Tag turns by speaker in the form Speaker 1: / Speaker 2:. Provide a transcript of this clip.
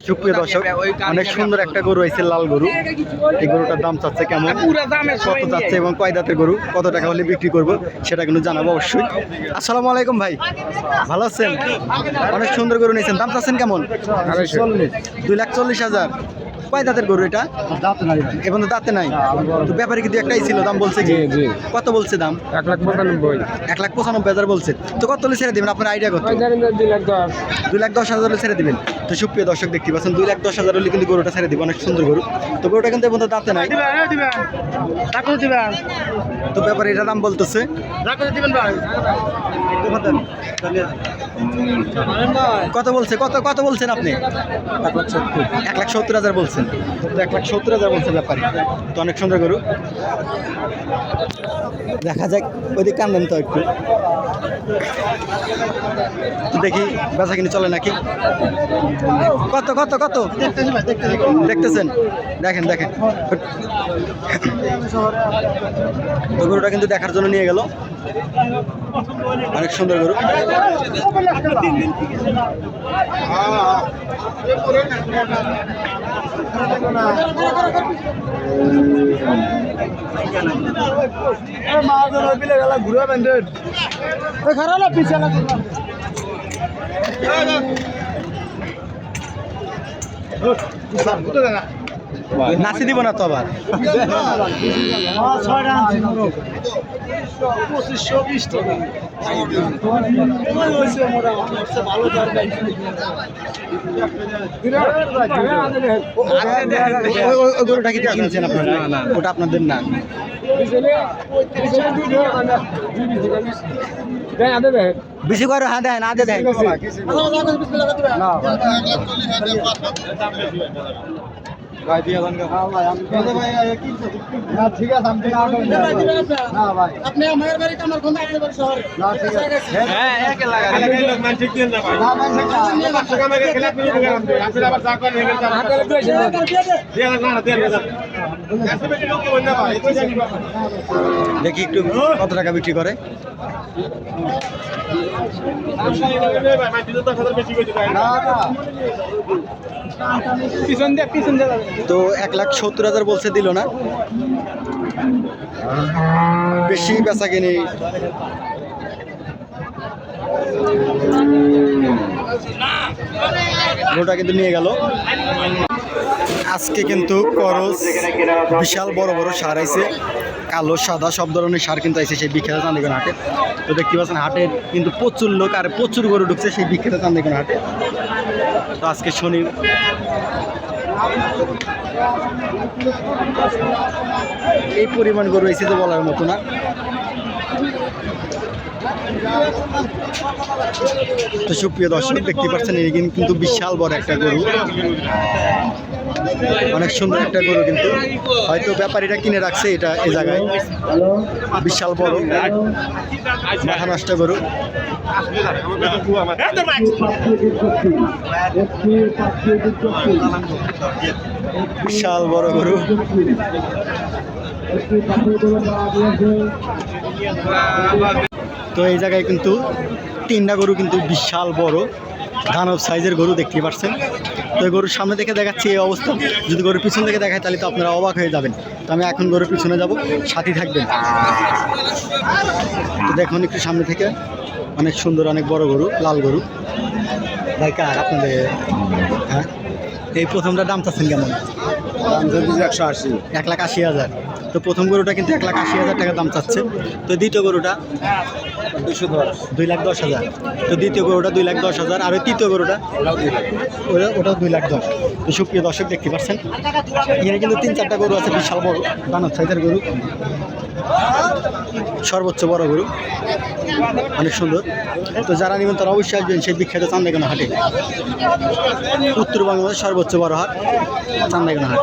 Speaker 1: সুপ্রিয় দর্শক, অনেক সুন্দর একটা গরু হয়েছে, লাল গরু। এই গরুটার দাম চাচ্ছে কেমন, কত চাচ্ছে এবং কয় দাঁতের গরু, কত টাকা হলে বিক্রি করবো সেটা কিন্তু জানাবো অবশ্যই। আসসালামু আলাইকুম ভাই, ভালো আছেন? অনেক সুন্দর গরু নিয়েছেন, দাম চাচ্ছেন কেমন? 2,40,000। কয় দাঁতের গরু এটা? এখন তো দাঁতে নাই। তো ব্যাপারে কিন্তু একটাই ছিল, দাম বলছে কি? কত বলছে দাম? 1,95,000 বলছে। তো কত হলে ছেড়ে দিবেন, আপনার আইডিয়া কত? 2,10,000 ছেড়ে দিবেন। তো সুপ্রিয় দর্শক দেখতে পাচ্ছেন, 2,10,000 হলে কিন্তু গরুটা ছেড়ে দিব, অনেক সুন্দর গরু। তো গরুটা কিন্তু এখন তো দাঁতে নাই। তো ব্যাপারে এটা দাম বলতেছে কত বলছে, কত বলছেন আপনি? 1,70,000 বলছেন। তো 1,70,000 বলছে ব্যাপারে। তো অনেক সুন্দর গরু, দেখা যাক। ওইদিক কান্দেন তো একটু, দেখি বেচা কিনে চলে নাকি। কত কত কত দেখতেছেন? দেখেন দেখেন, তো গরুটা কিন্তু দেখার জন্য নিয়ে গেল, অনেক সুন্দর গরু। নাচি দিব না তো আবার। গরুটা কি কিনছেন আপনারা? ওটা আপনাদের না? বেশি করে হ্যাঁ দেয় না, দেয় ঠিক আছে। আপনি আমার বাড়িতে আমার ঘুম আসতে পারে শহরে। হ্যাঁ এক লাগা লোক মান ঠিক দেন না ভাই। না 500 টাকা মেরে খেলা করে দিবেন আপনি। আপনি আবার চা করে নিয়ে যান। হাতে দিয়ে না না দেন না। এত বেশি লোক বল না ভাই, এটা জানি বাবা। দেখি একটু কত টাকা বিক্রি করে। তো 1,70,000 বলছে, দিল না। বেশি বেচা কিনি। গরুটা কিন্তু নিয়ে গেল। আজকে কিন্তু করস বিশাল বড় বড় সার আইছে, কালো সাদা সব ধরনের সার কিন্তু আইছে সেই বিখ্যাত চান্দিগঞ্জ হাটে। তো দেখতে পাচ্ছেন হাটের কিন্তু প্রচুর লোক আর প্রচুর গরু ঢুকছে সেই বিখ্যাত চান্দিগঞ্জ হাটে। তো আজকে শনি, এই পরিমাণ গরু এসে তো বলার মতো না। তো সুপ্রিয় দর্শক দেখতে পাচ্ছেন, এই কিন্তু বিশাল বড় একটা গরু, অনেক সুন্দর একটা গরু। কিন্তু হয়তো ব্যাপারীরা কিনে রাখছে এটা এই জায়গায়। বিশাল বড় মাথা নষ্ট গরু, বিশাল বড় গরু। তো এই জায়গায় কিন্তু 3টা গরু কিন্তু বিশাল বড় দানব সাইজের গরু দেখতে পাচ্ছেন। তো গরুর সামনে থেকে দেখাচ্ছি এই অবস্থা, যদি গরুর পিছন থেকে দেখায় তাহলে তো আপনারা অবাক হয়ে যাবেন। তো আমি এখন গরুর পিছনে যাব, সাথী থাকবেন। তো দেখুন একটু সামনে থেকে, অনেক সুন্দর অনেক বড় গরু, লাল গরু। ভাই কার আপনাদের? হ্যাঁ, এই প্রথমটার দাম চাচ্ছেন কেমন? 1,80,000। তো প্রথম গরুটা কিন্তু 1,80,000 টাকা দাম চাচ্ছে। তো দ্বিতীয় গরুটা 2,10,000। তো দ্বিতীয় গরুটা 2,10,000, আর ওই তৃতীয় গরুটা ওটা 2,10,000। তো সুপ্রিয় দর্শক দেখতে পাচ্ছেন, এখানে কিন্তু 3-4টা গরু আছে, বিশাল বড় দানব সাইজের গরু, সর্বোচ্চ বড় গরু, অনেক সুন্দর। তো যারা নেবেন তারা অবশ্যই আসবেন সেই বিখ্যাত চান্দিগঞ্জ হাটে। উত্তরবঙ্গের সর্বোচ্চ বড় হাট চান্দিগঞ্জ হাট।